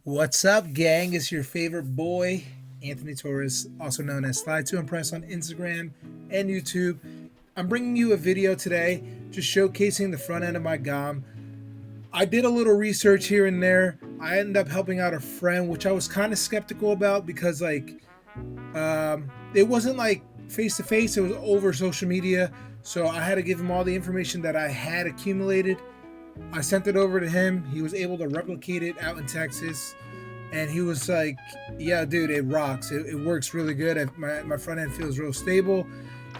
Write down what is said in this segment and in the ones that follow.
What's up, gang? It's your favorite boy, Anthony Torres, also known as Slide to Impress on Instagram and YouTube. I'm bringing you a video today just showcasing the front end of my Galm. I did a little research here and there. I ended up helping out a friend, which I was kind of skeptical about because, it wasn't like face to face, it was over social media. So I had to give him all the information that I had accumulated. I sent it over to him. He was able to replicate it out in Texas. And he was like, yeah, dude, it rocks. It works really good. My front end feels real stable.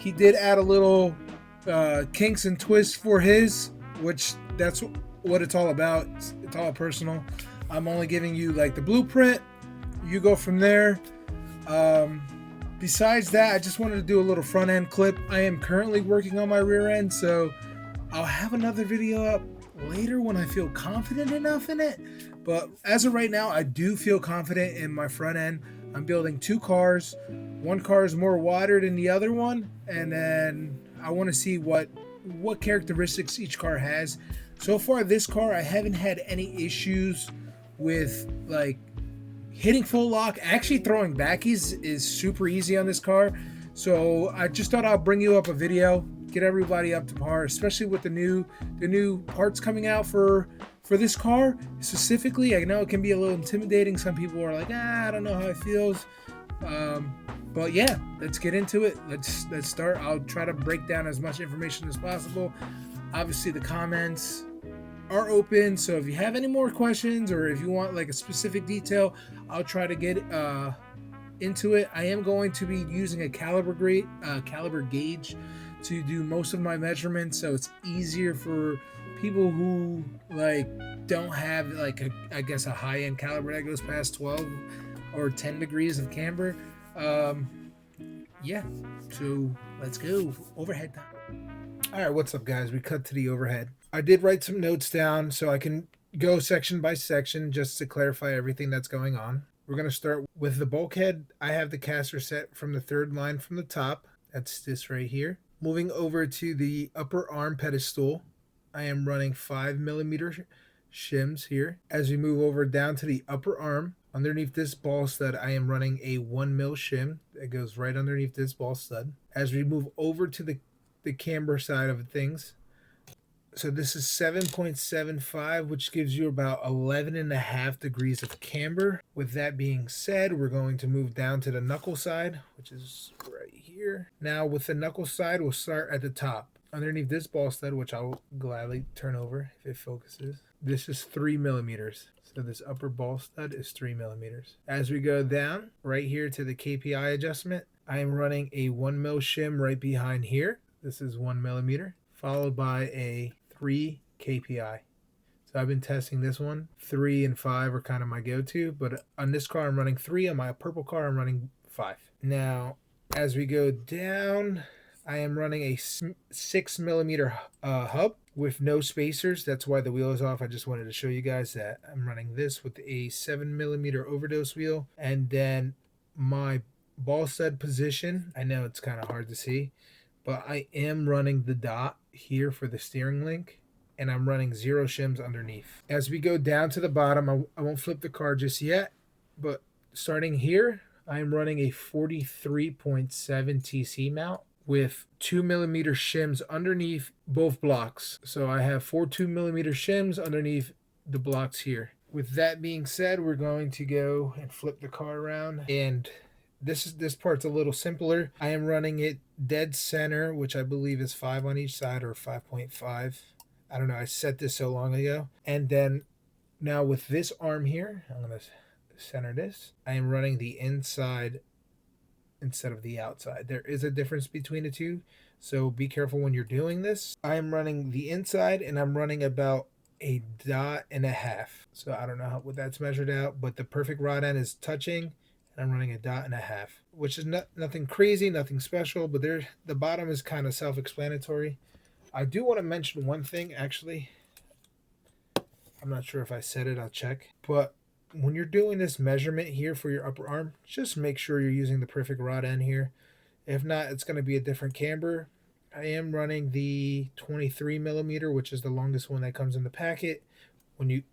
He did add a little kinks and twists for his, which that's what it's all about. It's all personal. I'm only giving you like the blueprint. You go from there. Besides that, I just wanted to do a little front end clip. I am currently working on my rear end, so I'll have another video up later when I feel confident enough in it. But as of right now, I do feel confident in my front end. I'm building two cars. One car is more wider than the other one, and then I want to see what characteristics each car has. So far, this car, I haven't had any issues with like hitting full lock. Actually, throwing backies is super easy on this car. So I just thought I'll bring you up a video, get everybody up to par, especially with the new parts coming out for this car specifically. I know it can be a little intimidating. Some people are like, I don't know how it feels. But yeah, let's get into it. Let's start. I'll try to break down as much information as possible. Obviously, the comments are open, so if you have any more questions or if you want like a specific detail, I'll try to get into it. I am going to be using a caliber gauge to do most of my measurements, so it's easier for people who like don't have like a high-end caliber that goes past 12 or 10 degrees of camber. Yeah, so let's go. Overhead time. All right, what's up, guys? We cut to the overhead. I did write some notes down so I can go section by section just to clarify everything that's going on. We're going to start with the bulkhead. I have the caster set from the third line from the top. That's this right here. Moving over to the upper arm pedestal, I am running 5mm shims here. As we move over down to the upper arm, underneath this ball stud, I am running a 1mm shim that goes right underneath this ball stud. As we move over to the camber side of things, so this is 7.75, which gives you about 11.5 degrees of camber. With that being said, we're going to move down to the knuckle side, which is right here. Now with the knuckle side, we'll start at the top. Underneath this ball stud, which I'll gladly turn over if it focuses, this is 3mm. So this upper ball stud is 3mm. As we go down right here to the KPI adjustment, I am running a 1mm shim right behind here. This is 1mm, followed by a 3 KPI. So I've been testing this one. 3 and 5 are kind of my go-to, but on this car I'm running 3. On my purple car I'm running 5. Now, as we go down, I am running a 6mm hub with no spacers. That's why the wheel is off. I just wanted to show you guys that I'm running this with a 7mm overdose wheel. And then my ball stud position, I know it's kind of hard to see, but I am running the dot here for the steering link, and I'm running 0 shims underneath. As we go down to the bottom, I won't flip the car just yet, but starting here, I'm running a 43.7 TC mount with 2mm shims underneath both blocks. So I have 4 2mm shims underneath the blocks here. With that being said, we're going to go and flip the car around, and this part's a little simpler. I am running it dead center, which I believe is 5 on each side, or 5.5. I don't know. I set this so long ago. And then now with this arm here, I'm going to center this. I am running the inside instead of the outside. There is a difference between the two, so be careful when you're doing this. I am running the inside, and I'm running about a 1.5. So I don't know what that's measured out, but the perfect rod end is touching, and I'm running a 1.5, which is nothing crazy, nothing special, but the bottom is kind of self-explanatory. I do want to mention one thing, actually. I'm not sure if I said it, I'll check. But when you're doing this measurement here for your upper arm, just make sure you're using the perfect rod end here. If not, it's going to be a different camber. I am running the 23mm, which is the longest one that comes in the packet,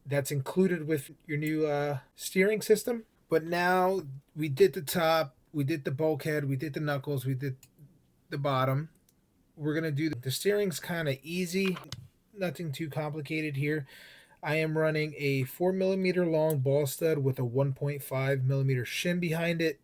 that's included with your new steering system. But now we did the top, we did the bulkhead, we did the knuckles, we did the bottom. We're gonna do the steering's kind of easy, nothing too complicated here. I am running a 4 millimeter long ball stud with a 1.5 millimeter shim behind it.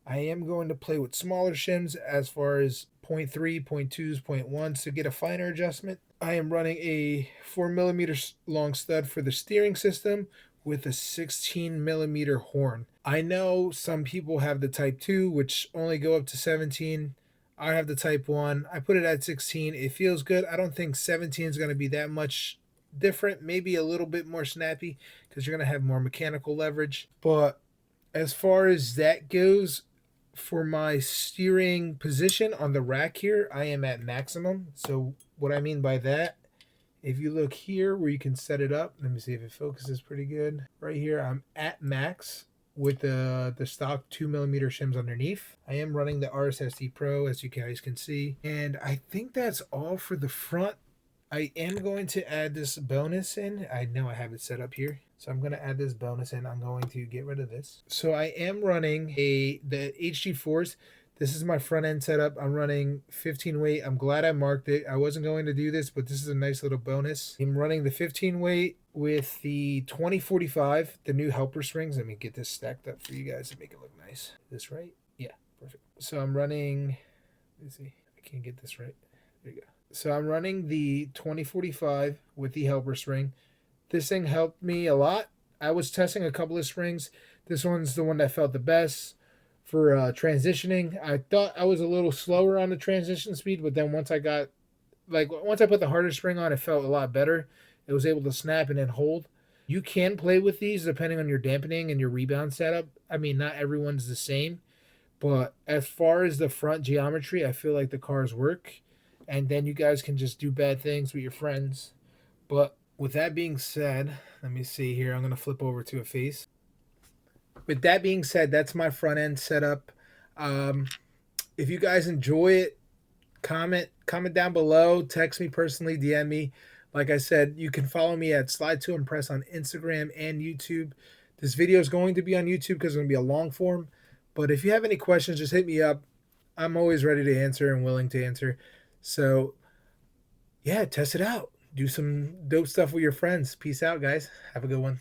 I am going to play with smaller shims as far as 0.3, 0.2s, 0.1s to get a finer adjustment. I am running a 4 millimeter long stud for the steering system with a 16 millimeter horn. I know some people have the Type 2, which only go up to 17. I have the Type 1. I put it at 16. It feels good. I don't think 17 is going to be that much different, maybe a little bit more snappy because you're going to have more mechanical leverage. But as far as that goes, for my steering position on the rack here, I am at maximum. So what I mean by that, if you look here where you can set it up, let me see if it focuses pretty good. Right here, I'm at max with the stock 2 millimeter shims underneath. I am running the RSSD Pro, as you guys can see. And I think that's all for the front. I am going to add this bonus in. I know I have it set up here. So I'm going to add this bonus in. I'm going to get rid of this. So I am running the HG Force. This is my front end setup. I'm running 15 weight. I'm glad I marked it. I wasn't going to do this, but this is a nice little bonus. I'm running the 15 weight with the 2045, the new helper springs. Let me get this stacked up for you guys to make it look nice. Is this right? Yeah, perfect. So I'm running, let's see, I can't get this right. There you go. So I'm running the 2045 with the helper spring. This thing helped me a lot. I was testing a couple of springs. This one's the one that felt the best for transitioning. I thought I was a little slower on the transition speed, but then once I put the harder spring on, it felt a lot better. It was able to snap and then hold. You can play with these depending on your dampening and your rebound setup. I mean, not everyone's the same, but as far as the front geometry, I feel like the cars work. And then you guys can just do bad things with your friends. But with that being said, let me see here. I'm going to flip over to a face. With that being said, that's my front end setup. If you guys enjoy it, comment down below, text me personally, DM me. Like I said, you can follow me at Slide to Impress on Instagram and YouTube. This video is going to be on YouTube because it's going to be a long form. But if you have any questions, just hit me up. I'm always ready to answer and willing to answer. So, yeah, test it out. Do some dope stuff with your friends. Peace out, guys. Have a good one.